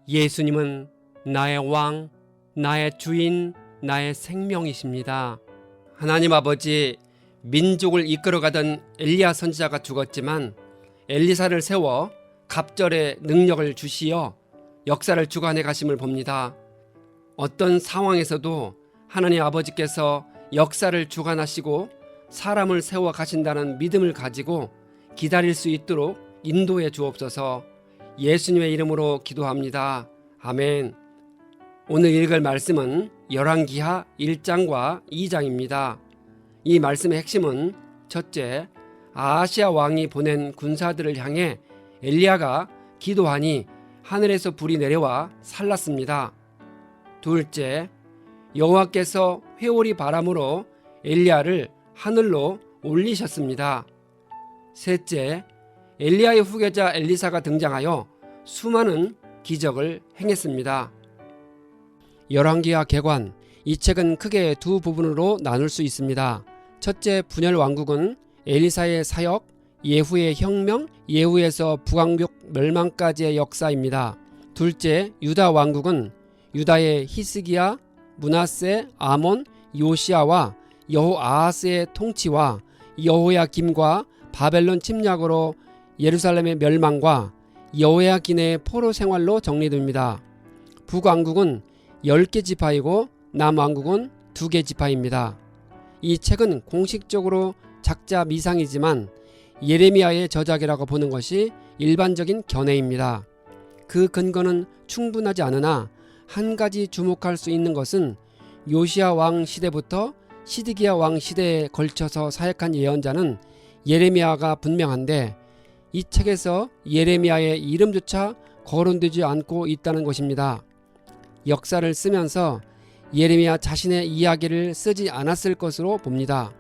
예수님은 나의 왕, 나의 주인, 나의 생명이십니다. 하나님 아버지, 민족을 이끌어가던 엘리야 선지자가 죽었지만 엘리사를 세워 갑절의 능력을 주시어 역사를 주관해 가심을 봅니다. 어떤 상황에서도 하나님 아버지께서 역사를 주관하시고 사람을 세워 가신다는 믿음을 가지고 기다릴 수 있도록 인도해 주옵소서. 예수님의 이름으로 기도합니다. 아멘. 오늘 읽을 말씀은 열왕기하 1장과 2장입니다. 이 말씀의 핵심은 첫째, 아하시야 왕이 보낸 군사들을 향해 엘리야가 기도하니 하늘에서 불이 내려와 살랐습니다. 둘째, 여호와께서 회오리 바람으로 엘리야를 하늘로 올리셨습니다. 셋째, 엘리야의 후계자 엘리사가 등장하여 수많은 기적을 행했습니다. 열왕기하 개관, 이 책은 크게 두 부분으로 나눌 수 있습니다. 첫째, 분열 왕국은 엘리사의 사역, 예후의 혁명, 예후에서 북왕국 멸망까지의 역사입니다. 둘째, 유다 왕국은 유다의 히스기야, 므낫세, 아몬, 요시야와 여호아하스의 통치와 여호야김과 바벨론 침략으로 예루살렘의 멸망과 여호야긴의 포로 생활로 정리됩니다. 북왕국은 10개 지파이고 남왕국은 2개 지파입니다. 이 책은 공식적으로 작자 미상이지만 예레미야의 저작이라고 보는 것이 일반적인 견해입니다. 그 근거는 충분하지 않으나 한 가지 주목할 수 있는 것은 요시야 왕 시대부터 시드기야 왕 시대에 걸쳐서 사역한 예언자는 예레미야가 분명한데 이 책에서 예레미야의 이름조차 거론되지 않고 있다는 것입니다. 역사를 쓰면서 예레미야 자신의 이야기를 쓰지 않았을 것으로 봅니다.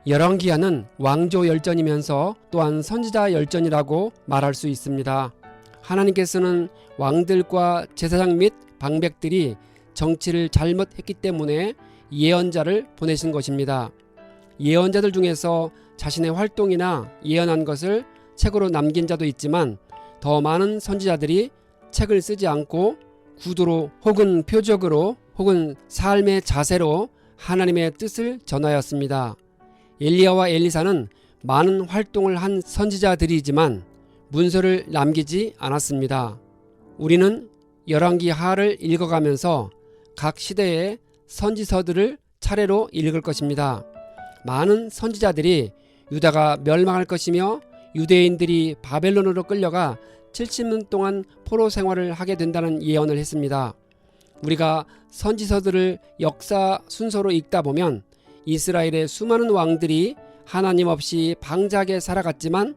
열왕기하는 왕조 열전이면서 또한 선지자 열전이라고 말할 수 있습니다. 하나님께서는 왕들과 제사장 및 방백들이 정치를 잘못했기 때문에 예언자를 보내신 것입니다. 예언자들 중에서 자신의 활동이나 예언한 것을 책으로 남긴 자도 있지만 더 많은 선지자들이 책을 쓰지 않고 구두로 혹은 표적으로 혹은 삶의 자세로 하나님의 뜻을 전하였습니다. 엘리야와 엘리사는 많은 활동을 한 선지자들이지만 문서를 남기지 않았습니다. 우리는 열왕기하를 읽어가면서 각 시대의 선지서들을 차례로 읽을 것입니다. 많은 선지자들이 유다가 멸망할 것이며 유대인들이 바벨론으로 끌려가 70년 동안 포로 생활을 하게 된다는 예언을 했습니다. 우리가 선지서들을 역사 순서로 읽다 보면 이스라엘의 수많은 왕들이 하나님 없이 방자하게 살아갔지만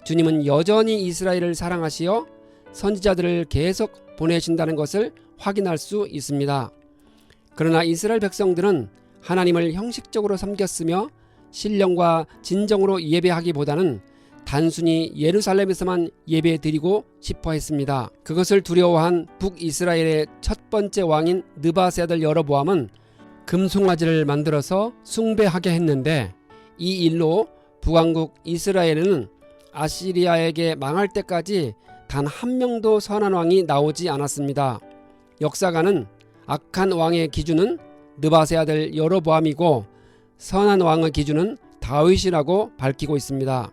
주님은 여전히 이스라엘을 사랑하시어 선지자들을 계속 보내신다는 것을 확인할 수 있습니다. 그러나 이스라엘 백성들은 하나님을 형식적으로 섬겼으며 신령과 진정으로 예배하기보다는 단순히 예루살렘에서만 예배드리고 싶어 했습니다. 그것을 두려워한 북이스라엘의 첫 번째 왕인 느바세 아들 여로보암은 금송아지를 만들어서 숭배하게 했는데 이 일로 북왕국 이스라엘은 아시리아에게 망할 때까지 단 한 명도 선한 왕이 나오지 않았습니다. 역사가는 악한 왕의 기준은 느바세 아들 여로보암이고 선한 왕의 기준은 다윗이라고 밝히고 있습니다.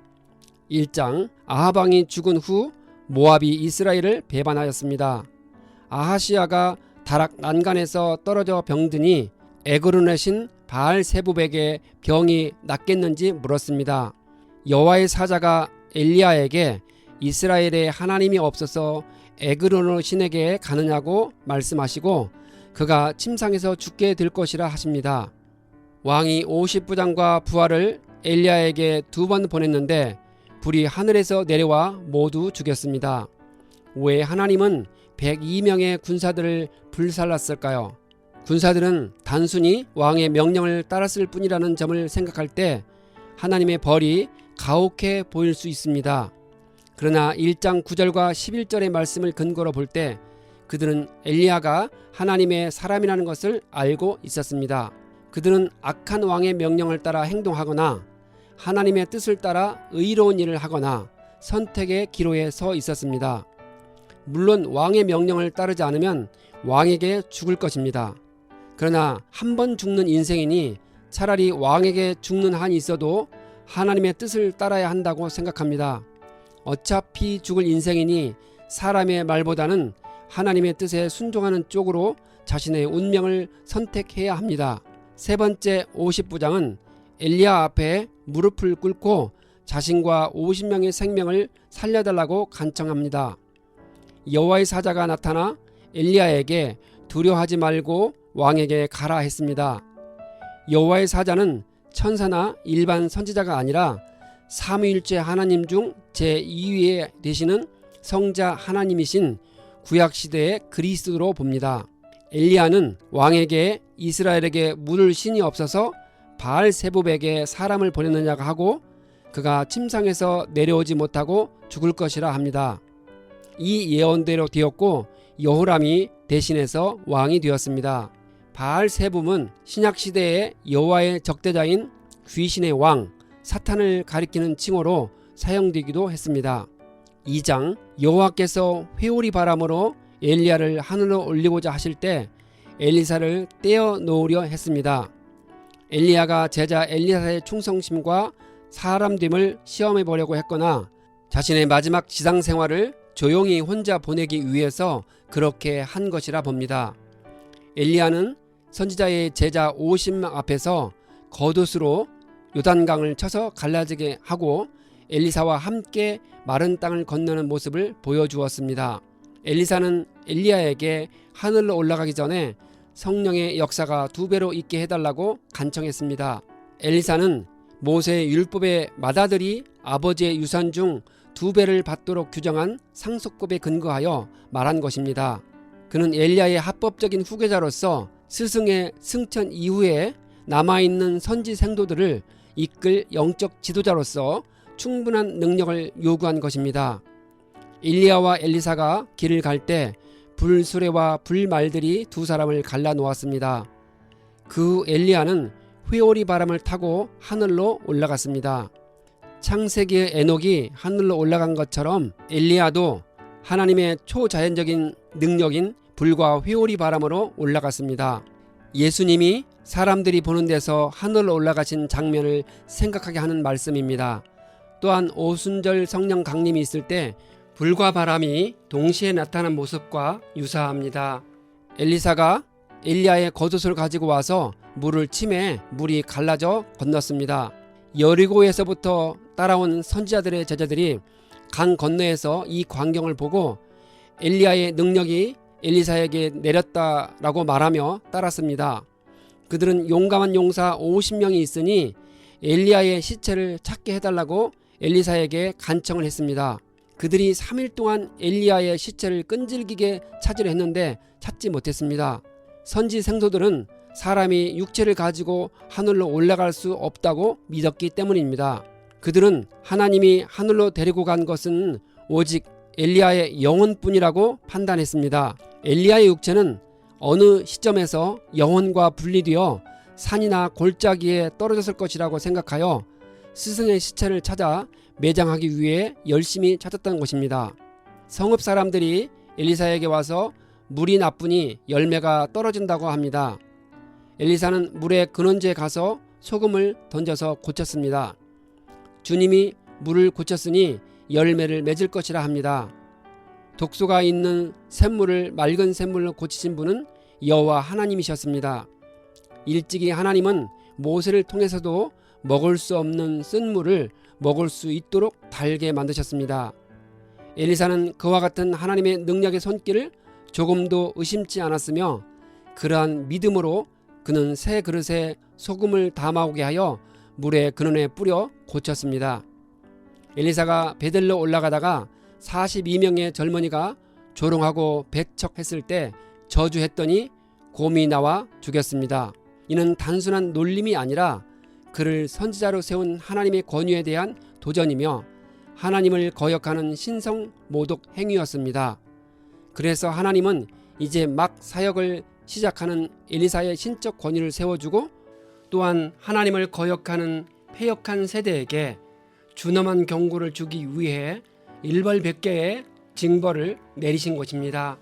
1장, 아합 왕이 죽은 후 모압이 이스라엘을 배반하였습니다. 아하시야가 다락 난간에서 떨어져 병드니 에그론의 신 바알세붑에게 병이 낫겠는지 물었습니다. 여호와의 사자가 엘리야에게 이스라엘에 하나님이 없어서 에그론의 신에게 가느냐고 말씀하시고 그가 침상에서 죽게 될 것이라 하십니다. 왕이 50부장과 부하를 엘리야에게 2번 보냈는데 불이 하늘에서 내려와 모두 죽였습니다. 왜 하나님은 102명의 군사들을 불살랐을까요? 군사들은 단순히 왕의 명령을 따랐을 뿐이라는 점을 생각할 때 하나님의 벌이 가혹해 보일 수 있습니다. 그러나 1장 9절과 11절의 말씀을 근거로 볼 때 그들은 엘리야가 하나님의 사람이라는 것을 알고 있었습니다. 그들은 악한 왕의 명령을 따라 행동하거나 하나님의 뜻을 따라 의로운 일을 하거나 선택의 기로에 서 있었습니다. 물론 왕의 명령을 따르지 않으면 왕에게 죽을 것입니다. 그러나 한 번 죽는 인생이니 차라리 왕에게 죽는 한이 있어도 하나님의 뜻을 따라야 한다고 생각합니다. 어차피 죽을 인생이니 사람의 말보다는 하나님의 뜻에 순종하는 쪽으로 자신의 운명을 선택해야 합니다. 세 번째 50부장은 엘리야 앞에 무릎을 꿇고 자신과 50명의 생명을 살려달라고 간청합니다. 여호와의 사자가 나타나 엘리야에게 두려워하지 말고 왕에게 가라 했습니다. 여호와의 사자는 천사나 일반 선지자가 아니라 삼위일체 하나님 중 제2위에 되시는 성자 하나님이신 구약시대의 그리스도로 봅니다. 엘리야는 왕에게 이스라엘에게 물을 신이 없어서 바알세붑에게 사람을 보냈느냐고 하고 그가 침상에서 내려오지 못하고 죽을 것이라 합니다. 이 예언대로 되었고 여호람이 대신해서 왕이 되었습니다. 바알세붑은 신약시대의 여호와의 적대자인 귀신의 왕 사탄을 가리키는 칭호로 사용되기도 했습니다. 2장 여호와께서 회오리 바람으로 엘리야를 하늘로 올리고자 하실 때 엘리사를 떼어 놓으려 했습니다. 엘리야가 제자 엘리사의 충성심과 사람됨을 시험해 보려고 했거나 자신의 마지막 지상 생활을 조용히 혼자 보내기 위해서 그렇게 한 것이라 봅니다. 엘리야는 선지자의 제자 50명 앞에서 겉옷으로 요단강을 쳐서 갈라지게 하고 엘리사와 함께 마른 땅을 건너는 모습을 보여주었습니다. 엘리사는 엘리야에게 하늘로 올라가기 전에 성령의 역사가 2배로 있게 해달라고 간청했습니다. 엘리사는 모세의 율법의 맏아들이 아버지의 유산 중 2배를 받도록 규정한 상속법에 근거하여 말한 것입니다. 그는 엘리야의 합법적인 후계자로서 스승의 승천 이후에 남아있는 선지 생도들을 이끌 영적 지도자로서 충분한 능력을 요구한 것입니다. 엘리야와 엘리사가 길을 갈 때 불수레와 불말들이 두 사람을 갈라 놓았습니다. 그 후 엘리야는 회오리 바람을 타고 하늘로 올라갔습니다. 창세기의 에녹이 하늘로 올라간 것처럼 엘리야도 하나님의 초자연적인 능력인 불과 회오리 바람으로 올라갔습니다. 예수님이 사람들이 보는 데서 하늘로 올라가신 장면을 생각하게 하는 말씀입니다. 또한 오순절 성령 강림이 있을 때 불과 바람이 동시에 나타난 모습과 유사합니다. 엘리사가 엘리야의 겉옷을 가지고 와서 물을 치매 물이 갈라져 건넜습니다. 여리고에서부터 따라온 선지자들의 제자들이 강 건너에서 이 광경을 보고 엘리야의 능력이 엘리사에게 내렸다라고 말하며 따랐습니다. 그들은 용감한 용사 50명이 있으니 엘리야의 시체를 찾게 해달라고 엘리사에게 간청을 했습니다. 그들이 3일 동안 엘리야의 시체를 끈질기게 찾으려 했는데 찾지 못했습니다. 선지 생도들은 사람이 육체를 가지고 하늘로 올라갈 수 없다고 믿었기 때문입니다. 그들은 하나님이 하늘로 데리고 간 것은 오직 엘리야의 영혼뿐이라고 판단했습니다. 엘리야의 육체는 어느 시점에서 영혼과 분리되어 산이나 골짜기에 떨어졌을 것이라고 생각하여 스승의 시체를 찾아 매장하기 위해 열심히 찾았던 것입니다. 성읍 사람들이 엘리사에게 와서 물이 나쁘니 열매가 떨어진다고 합니다. 엘리사는 물의 근원지에 가서 소금을 던져서 고쳤습니다. 주님이 물을 고쳤으니 열매를 맺을 것이라 합니다. 독소가 있는 샘물을 맑은 샘물로 고치신 분은 여호와 하나님이셨습니다. 일찍이 하나님은 모세를 통해서도 먹을 수 없는 쓴 물을 먹을 수 있도록 달게 만드셨습니다. 엘리사는 그와 같은 하나님의 능력의 손길을 조금도 의심치 않았으며 그러한 믿음으로 그는 새 그릇에 소금을 담아오게 하여 물의 근원에 뿌려 고쳤습니다. 엘리사가 베델로 올라가다가 42명의 젊은이가 조롱하고 배척했을 때 저주했더니 곰이 나와 죽였습니다. 이는 단순한 놀림이 아니라 그를 선지자로 세운 하나님의 권위에 대한 도전이며 하나님을 거역하는 신성 모독 행위였습니다. 그래서 하나님은 이제 막 사역을 시작하는 엘리사의 신적 권위를 세워주고 또한 하나님을 거역하는 패역한 세대에게 준엄한 경고를 주기 위해 일벌백계의 징벌을 내리신 것입니다.